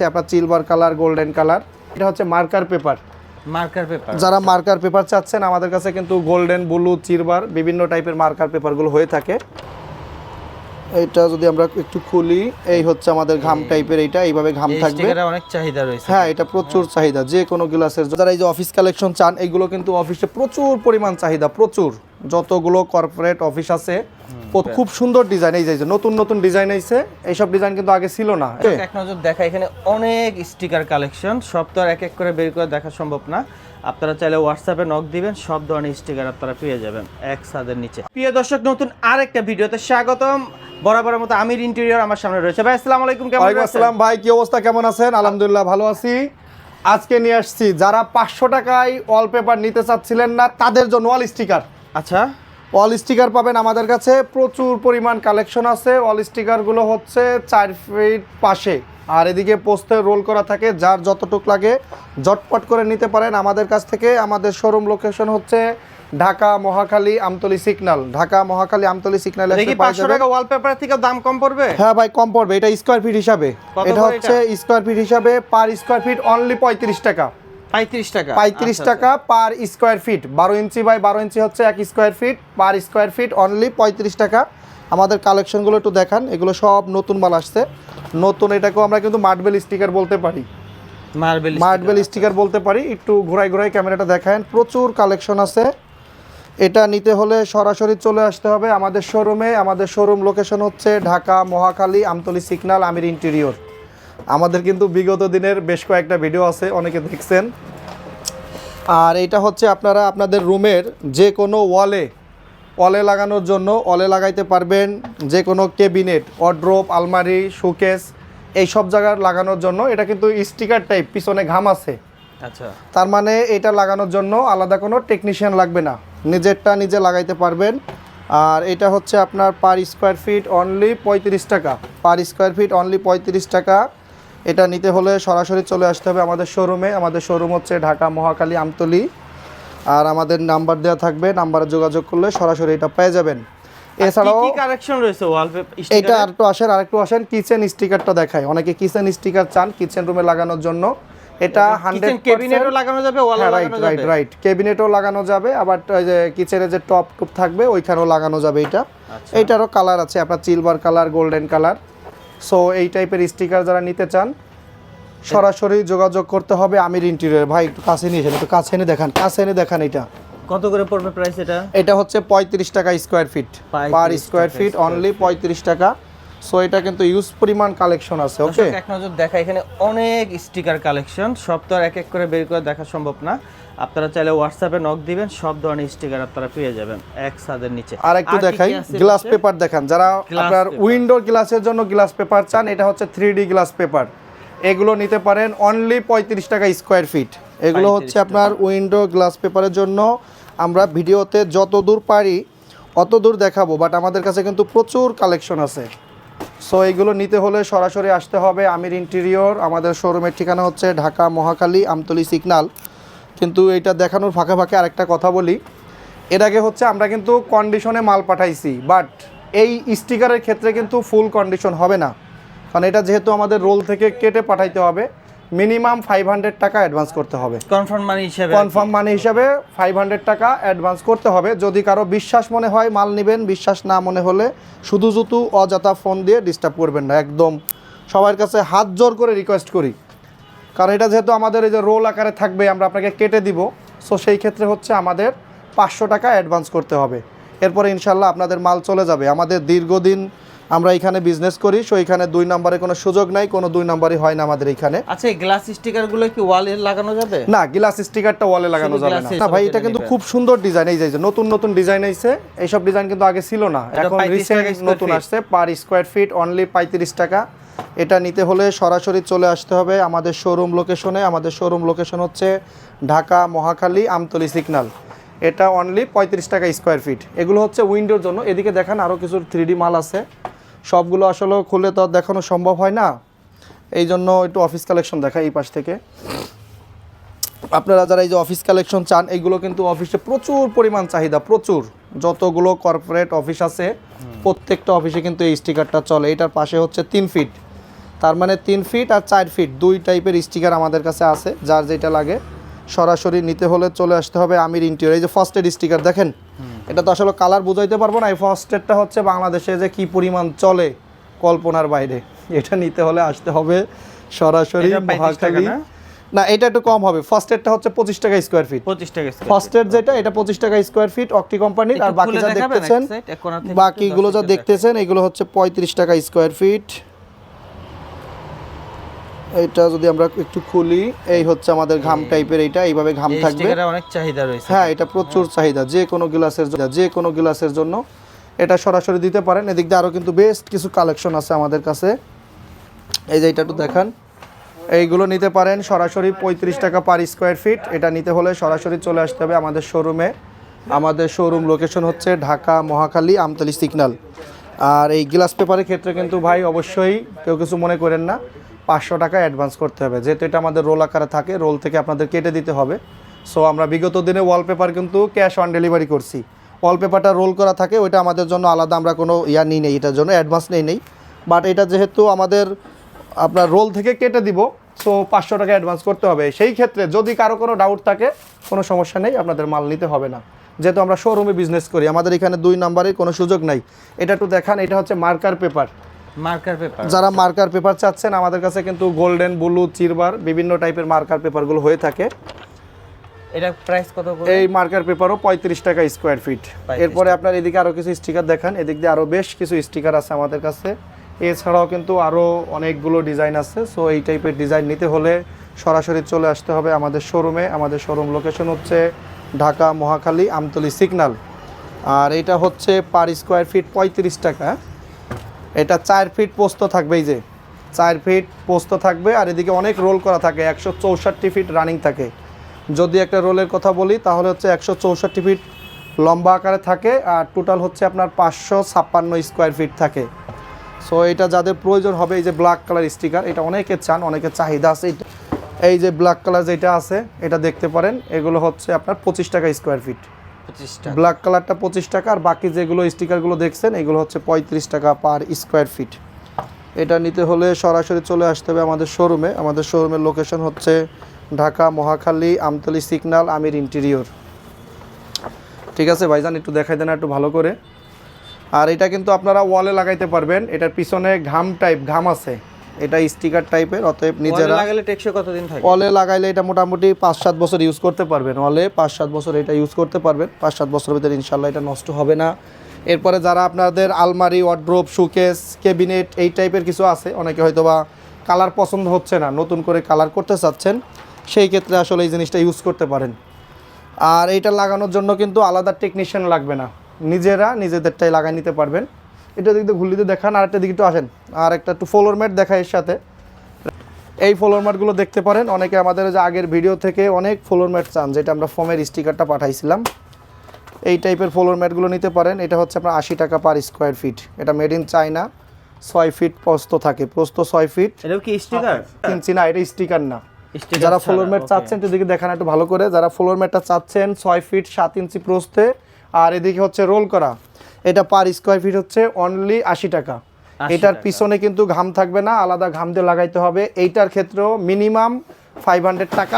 আপনার silver colour, golden colour. এটা হচ্ছে মার্কার পেপার। যারা মার্কার পেপার চাচ্ছেন আমাদের কাছে কিন্তু গোল্ডেন, ব্লু, সিলভার বিভিন্ন টাইপের মার্কার পেপারগুলো হয়ে থাকে। এইটা যদি আমরা একটু খুলি, এই হচ্ছে আমাদের ঘাম টাইপের, এইটা এইভাবে ঘাম থাকবে। অনেক চাহিদা রয়েছে। হ্যাঁ, এটা প্রচুর চাহিদা যে কোনো গ্লাসের। যারা এই যে অফিস কালেকশন চান, এইগুলো কিন্তু অফিসে প্রচুর পরিমাণ চাহিদা, প্রচুর। যতগুলো কর্পোরেট অফিস আছে খুব সুন্দর ডিজাইন, এই যে নতুন নতুন ডিজাইন আইছে, এইসব ডিজাইন কিন্তু আগে ছিল না। এক নজর দেখা, এখানে অনেক স্টিকার কালেকশন, সব তো আর এক এক করে বের করে দেখা সম্ভব না। আপনারা চাইলে হোয়াটসঅ্যাপে নক দিবেন, সব ধরনের স্টিকার আপনারা পেয়ে যাবেন এক ছাদের নিচে। প্রিয় দর্শক, নতুন আরেকটা ভিডিওতে স্বাগতম। বরাবরের মতো আমির ইন্টেরিয়র আমার সামনে রয়েছে। ভাই আসসালামু আলাইকুম, কেমন আছেন? আসসালাম ভাই, কি অবস্থা, কেমন আছেন? আলহামদুলিল্লাহ ভালো আছি। আজকে নিয়ে আসছি যারা 500 টাকায় ওয়ালপেপার নিতে চাচ্ছিলেন না তাদের জন্য ওয়াল স্টিকার। আচ্ছা, ওয়াল স্টিকার পাবেন আমাদের কাছে, প্রচুর পরিমাণ কালেকশন আছে। ওয়াল স্টিকারগুলো হচ্ছে 4 ফিট পাশে, আর এদিকে পোস্টে রোল করা থাকে। যার যতটুক লাগে জটপট করে নিতে পারেন আমাদের কাছ থেকে। আমাদের শোরুম লোকেশন হচ্ছে ঢাকা মহাখালী আমতলী সিগন্যাল। ঢাকা মহাখালী আমতলী সিগন্যাল। দেখি 500 টাকা ওয়ালপেপার থেকে দাম কম পড়বে? হ্যাঁ ভাই, কম পড়বে। এটা স্কয়ার ফিট হিসাবে, এটা হচ্ছে স্কয়ার ফিট হিসাবে পার স্কয়ার ফিট অনলি 35 টাকা। 35 টাকা per square feet. 12 inch by 12 inch হচ্ছে 1 square feet. Per square feet only 35 টাকা। আমাদের কালেকশনগুলো একটু দেখান, এগুলো সব নতুন মাল আসছে। নতুন, এটাকেও আমরা কিন্তু মার্বেল স্টিকার বলতে পারি। মার্বেল স্টিকার বলতে পারি। একটু ঘোরাই ঘোরাই ক্যামেরাটা দেখান, প্রচুর কালেকশন আছে। এটা নিতে হলে সরাসরি চলে আসতে হবে আমাদের শোরুমে। আমাদের শোরুম লোকেশন হচ্ছে ঢাকা মহাখালী আমতলী সিগন্যাল, আমির ইন্টেরিয়র। আমাদের কিন্তু বিগত দিনের বেশ কয়েকটা ভিডিও আছে, অনেকে দেখছেন। আর এটা হচ্ছে আপনারা আপনাদের রুমের যে কোনো ওয়ালে লাগানোর জন্য ওয়ালে লাগাইতে পারবেন। যে কোনো ক্যাবিনেট, ওয়ার্ড্রোব, আলমারি, শোকেস, এই সব জায়গায় লাগানোর জন্য। এটা কিন্তু স্টিকার টাইপ, পিছনে ঘাম আছে। আচ্ছা, তার মানে এটা লাগানোর জন্য আলাদা কোনো টেকনিশিয়ান লাগবে না, নিজেরটা নিজে লাগাইতে পারবেন। আর এটা হচ্ছে আপনার পার স্কয়ার ফিট অনলি 35 টাকা। পার স্কয়ার ফিট অনলি 35 টাকা। এটা নিতে হলে সরাসরি চলে আসতে হবে আমাদের শোরুমে। আমাদের শোরুম হচ্ছে ঢাকা মহাখালী আমতলী। আর আমাদের নাম্বার দেওয়া থাকবে, নাম্বারে যোগাযোগ করলে সরাসরি এটা পেয়ে যাবেন। এছাড়াও কি কালেকশন রয়েছে ওয়ালপেপার? এটা আরেকটু আসেন কিচেন স্টিকারটা দেখাই। অনেকে কিচেন স্টিকার চান কিচেন রুমে লাগানোর জন্য। এটা 100% ক্যাবিনেটও লাগানো যাবে, ওয়ালে লাগানো যাবে। রাইট, ক্যাবিনেটও লাগানো যাবে, আবার যে কিচেনে যে টপ থাকবে ওইখানেও লাগানো যাবে। এইটারও কালার আছে আপনার silver colour, golden colour. So এই টাইপের স্টিকার যারা নিতে চান সরাসরি যোগাযোগ করতে হবে আমির ইন্টেরিয়র। ভাই একটু কাছে নিয়ে এসেন, একটু কাছে এনে দেখান। এটা কত করে পড়বে প্রাইস? এটা হচ্ছে 35 টাকা square feet. Per square feet only 35 টাকা। সো এটা কিন্তু ইউজ পরিমাণ কালেকশন আছে। ওকে, এক নজর দেখা, এখানে অনেক স্টিকার কালেকশন, সব তো আর এক এক করে বের করে দেখা সম্ভব না। আপনারা চাইলে হোয়াটসঅ্যাপে নক দিবেন, সব ধরনের স্টিকার আপনারা পেয়ে যাবেন এক ছাদের নিচে। আর একটু দেখাই, গ্লাস পেপার দেখান। যারা আপনার উইন্ডোর গ্লাসের জন্য গ্লাস পেপার চান, এটা হচ্ছে 3D গ্লাস পেপার। এগুলো নিতে পারেন অনলি 35 টাকা স্কয়ার ফিট। এগুলো হচ্ছে আপনার উইন্ডো গ্লাস পেপারের জন্য। আমরা ভিডিওতে যত দূর পারি অত দূর দেখাবো, বাট আমাদের কাছে কিন্তু প্রচুর কালেকশন আছে। সো এইগুলো নিতে হলে সরাসরি আসতে হবে আমির ইন্টেরিয়র। আমাদের শোরুমের ঠিকানা হচ্ছে ঢাকা মহাখালী আমতলী সিগন্যাল। কিন্তু এটা দেখানোর ফাঁকে ফাঁকে আরেকটা কথা বলি, এর আগে হচ্ছে আমরা কিন্তু কন্ডিশনে মাল পাঠাইছি, বাট এই স্টিকারের ক্ষেত্রে কিন্তু ফুল কন্ডিশন হবে না, কারণ এটা যেহেতু আমাদের রোল থেকে কেটে পাঠাইতে হবে। মিনিমাম 500 টাকা অ্যাডভান্স করতে হবে। কনফার্ম মানি হিসাবে 500 টাকা অ্যাডভান্স করতে হবে। যদি কারো বিশ্বাস মনে হয় মাল নেবেন, বিশ্বাস না মনে হলে শুধু অযথা ফোন দিয়ে ডিস্টার্ব করবেন না। একদম সবার কাছে হাত জোর করে রিকোয়েস্ট করি, কারণ এটা যেহেতু আমাদের এই যে রোল আকারে থাকবে, আমরা আপনাকে কেটে দিব। সো সেই ক্ষেত্রে হচ্ছে আমাদের 500 টাকা অ্যাডভান্স করতে হবে। এরপরে ইনশাল্লাহ আপনাদের মাল চলে যাবে। আমাদের দীর্ঘদিন আমরা এখানে বিজনেস করি, সো এখানে 2 নম্বরে কোনো সুযোগ নাই, কোনো 2 নম্বরই হয় না আমাদের এখানে। আচ্ছা, এই গ্লাস স্টিকারগুলো কি ওয়ালে লাগানো যাবে? না, গ্লাস স্টিকারটা ওয়ালে লাগানো যাবে না ভাই। এটা কিন্তু খুব সুন্দর ডিজাইন, এই যে নতুন ডিজাইন আইছে। এইসব ডিজাইন কিন্তু আগে ছিল না, এখন রিসেন্ট নতুন আসছে। পার স্কয়ার ফিট অনলি 35 টাকা। এটা নিতে হলে সরাসরি চলে আসতে হবে আমাদের শোরুম লোকেশনে। আমাদের শোরুম লোকেশন হচ্ছে ঢাকা মহাখালী আমতলী সিগন্যাল। এটা অনলি 35 টাকা স্কয়ার ফিট। এগুলো হচ্ছে উইন্ডোর জন্য। এদিকে দেখেন আরও কিছু 3D মাল আছে, সবগুলো আসলে খুলে তো দেখানো সম্ভব হয় না, এই জন্য একটু অফিস কালেকশন দেখাই এই পাশ থেকে। আপনারা যারা এই যে অফিস কালেকশন চান, এইগুলো কিন্তু অফিসে প্রচুর পরিমাণ চাহিদা, প্রচুর। যতগুলো কর্পোরেট অফিস আছে প্রত্যেকটা অফিসে কিন্তু এই স্টিকারটা চলে। এটার পাশে হচ্ছে 3 ফিট। তার মানে 3 ফিট আর 4 ফিট দুই টাইপের স্টিকার আমাদের কাছে আছে, যার যেটা লাগে সরাসরি নিতে হলে চলে আসতে হবে আমির ইন্টেরিয়র। এই যে ফার্স্ট এড স্টিকার দেখেন, এটা তো আসলে কালার বুঝাইতে পারবো না। এই ফার্স্ট এডটা হচ্ছে বাংলাদেশে যে কি পরিমাণ চলে কল্পনার বাইরে। এটা নিতে হলে আসতে হবে সরাসরি এটা 35 টাকা মহাখালী। না? না, এটা একটু কম হবে। ফার্স্ট এডটা হচ্ছে 25 টাকা স্কয়ার ফিট। 25 টাকা স্কয়ার ফার্স্ট এড যেটা, এটা 25 টাকা স্কয়ার ফিট অক্টি কোম্পানির। আর বাকি যা দেখতেছেন, বাকিগুলো যা দেখতেছেন এগুলো হচ্ছে 35 টাকা স্কয়ার ফিট। এটা যদি আমরা একটু খুলি, এই হচ্ছে আমাদের ঘাম টাইপের, এইটা এইভাবে ঘাম থাকবে। স্টিকারে অনেক চাহিদা রয়েছে। হ্যাঁ, এটা প্রচুর চাহিদা যে কোনো গ্লাসের জন্য এটা সরাসরি দিতে পারেন। এদিক দিয়ে আরও কিন্তু বেস্ট কিছু কালেকশন আছে আমাদের কাছে। এই যে এটা একটু দেখান, এইগুলো নিতে পারেন সরাসরি 35 টাকা পার স্কয়ার ফিট। এটা নিতে হলে সরাসরি চলে আসতে হবে আমাদের শোরুমে। আমাদের শোরুম লোকেশন হচ্ছে ঢাকা মহাখালী আমতলী সিগন্যাল। আর এই গ্লাস পেপারের ক্ষেত্রে কিন্তু ভাই অবশ্যই কেউ কিছু মনে করেন না, 500 টাকা অ্যাডভান্স করতে হবে, যেহেতু এটা আমাদের রোল আকারে থাকে, রোল থেকে আপনাদের কেটে দিতে হবে। সো আমরা বিগত দিনে ওয়ালপেপার কিন্তু ক্যাশ অন ডেলিভারি করছি। ওয়ালপেপারটা রোল করা থাকে, ওইটা আমাদের জন্য আলাদা, আমরা কোনো নিই নেই, এটার জন্য অ্যাডভান্স নেই। বাট এটা যেহেতু আমাদের আপনার রোল থেকে কেটে দিব, সো 500 টাকা অ্যাডভান্স করতে হবে। সেই ক্ষেত্রে যদি কারো কোনো ডাউট থাকে, কোনো সমস্যা নেই, আপনাদের মাল নিতে হবে না, যেহেতু আমরা শোরুমে বিজনেস করি। আমাদের এখানে 2 নম্বরের কোনো সুযোগ নাই। এটা একটু দেখান, এটা হচ্ছে মার্কার পেপার। মার্কার পেপার, যারা মার্কার পেপার চাচ্ছেন, আমাদের কাছে কিন্তু গোল্ডেন, ব্লু, চিরবার বিভিন্ন টাইপের মার্কার পেপারগুলো হয়ে থাকে। এটা প্রাইস কত করে? এই মার্কার পেপারও 35 টাকা স্কয়ার ফিট। এরপরে আপনার এদিকে আরও কিছু স্টিকার দেখান, এদিক দিয়ে আরও বেশ কিছু স্টিকার আছে আমাদের কাছে। এছাড়াও কিন্তু আরও অনেকগুলো ডিজাইন আছে। সো এই টাইপের ডিজাইন নিতে হলে সরাসরি চলে আসতে হবে আমাদের শোরুমে। আমাদের শোরুম লোকেশন হচ্ছে ঢাকা মহাখালী আমতলী সিগন্যাল। আর এটা হচ্ছে পার স্কয়ার ফিট 35 টাকা। এটা 4 ফিট পোস্ত থাকবে, এই যে 4 ফিট পোস্ত থাকবে। আর এদিকে অনেক রোল করা থাকে, 164 ফিট রানিং থাকে। যদি একটা রোলের কথা বলি তাহলে হচ্ছে 164 ফিট লম্বা আকারে থাকে, আর টোটাল হচ্ছে আপনার 556 স্কয়ার ফিট থাকে। সো এটা যাদের প্রয়োজন হবে, এই যে ব্ল্যাক কালার স্টিকার, এটা অনেকে চান, অনেকের চাহিদা আছে। এই যে ব্ল্যাক কালার যেটা আছে, এটা দেখতে পারেন, এগুলো হচ্ছে আপনার 25 টাকা স্কয়ার ফিট। 25 টাকা ব্ল্যাক কালারটা 25 টাকা, আর বাকি যেগুলো স্টিকারগুলো দেখছেন এগুলো হচ্ছে 35 টাকা পার স্কয়ার ফিট। এটা নিতে হলে সরাসরি চলে আসতে হবে আমাদের শোরুমে। আমাদের শোরুমের লোকেশন হচ্ছে ঢাকা মহাখালী আমতলী সিগন্যাল আমির ইন্টেরিয়র। ঠিক আছে ভাইজান, একটু দেখাই দেন একটু ভালো করে। আর এটা কিন্তু আপনারা ওয়ালে লাগাইতে পারবেন। এটার পিছনে ঘাম আছে, এটা স্টিকার টাইপের, অতএব নিজেরা লাগালে টেকসই কতদিন থাকে? ওয়ালে লাগাইলে এটা মোটামুটি 5-7 বছর ইউজ করতে পারবেন। ওয়ালে 5-7 বছর এটা ইউজ করতে পারবেন। 5-7 বছরের ভিতরে ইনশাল্লাহ এটা নষ্ট হবে না। এরপরে যারা আপনাদের আলমারি, ওয়ার্ড্রোব, শোকেস, ক্যাবিনেট এই টাইপের কিছু আছে, অনেকে হয়তো বা কালার পছন্দ হচ্ছে না, নতুন করে কালার করতে চাচ্ছেন, সেই ক্ষেত্রে আসলে এই জিনিসটা ইউজ করতে পারেন। আর এইটা লাগানোর জন্য কিন্তু আলাদা টেকনিশিয়ান লাগবে না, নিজেরা নিজেদেরটাই লাগাই নিতে পারবেন। এটা দিক দিয়ে ঘুরলিতে দেখান, আর একটা দিকে একটু আসেন, আর একটা একটু ফ্লোর ম্যাট দেখা এর সাথে। এই ফ্লোর ম্যাটগুলো দেখতে পারেন, অনেকে আমাদের যে আগের ভিডিও থেকে অনেক ফ্লোর ম্যাট চান, যেটা আমরা ফোমের স্টিকারটা পাঠাইছিলাম, এই টাইপের ফ্লোর ম্যাটগুলো নিতে পারেন। এটা হচ্ছে আপনার 80 টাকা পার স্কয়ার ফিট। এটা মেড ইন চায়না, 6 ফিট প্রস্থ থাকে, প্রস্থ 6 ফিট। এটা কি স্টিকার কিনছি না, এটা স্টিকার না। যারা ফ্লোর ম্যাট চাচ্ছেন এদিকে দেখান একটু ভালো করে, যারা ফ্লোর ম্যাটটা চাচ্ছেন 6 ফিট 7 ইঞ্চি প্রস্থে, আর এদিকে হচ্ছে রোল করা, এটা পার স্কয়ার ফিট হচ্ছে অনলি 80 টাকা। এটার পিছনে কিন্তু ঘাম থাকবে না, আলাদা ঘাম দিয়ে লাগাইতে হবে। এইটার ক্ষেত্রেও মিনিমাম 500 টাকা